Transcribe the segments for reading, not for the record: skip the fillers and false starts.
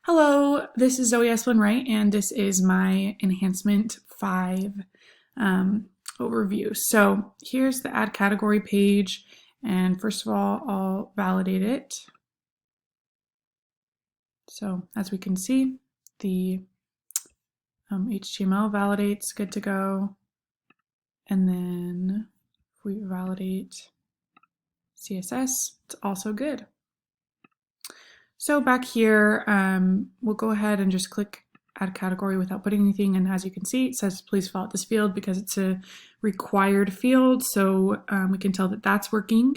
Hello, this is Zoe Esplin Wright, and this is my Enhancement 5 overview. So here's the Add Category page, and first of all, I'll validate it. So as we can see, the HTML validates, good to go. And then if we validate CSS, it's also good. So back here, we'll go ahead and just click Add Category without putting anything. And as you can see, it says please fill out this field because it's a required field. So we can tell that that's working.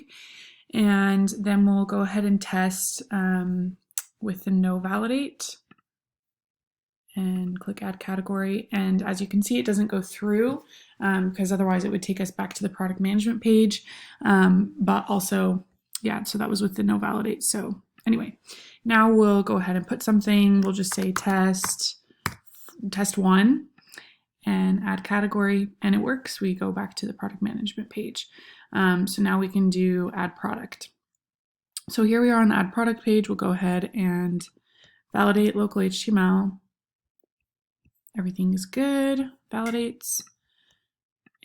And then we'll go ahead and test with the no validate and click Add Category. And as you can see, it doesn't go through because otherwise it would take us back to the product management page. But also, yeah, so that was with the no validate. So anyway, now we'll go ahead and put something. We'll just say test 1 and add category, and it works. We go back to the product management page. So now we can do add product. So here we are on the add product page. We'll go ahead and validate local HTML. Everything is good, validates,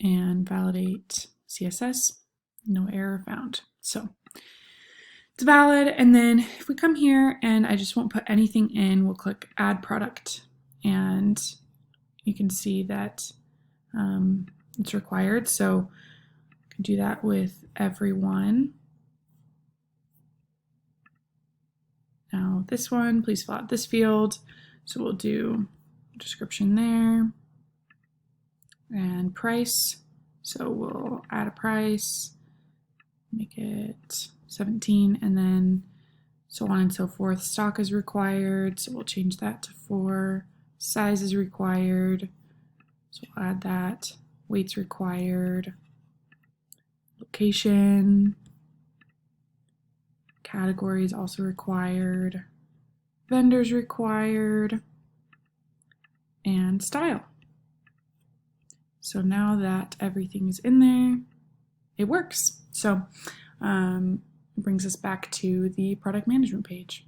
and validate CSS. No error found. So it's valid, and then if we come here and I just won't put anything in, we'll click add product, and you can see that it's required. So I can do that with everyone. Now this one, please fill out this field. So we'll do description there and price. So we'll add a price, make it 17, and then so on and so forth. Stock is required, so we'll change that to 4. Size is required, so we'll add that. Weight's required. Location. Category is also required. Vendors required. And style. So now that everything is in there, it works. So brings us back to the product management page.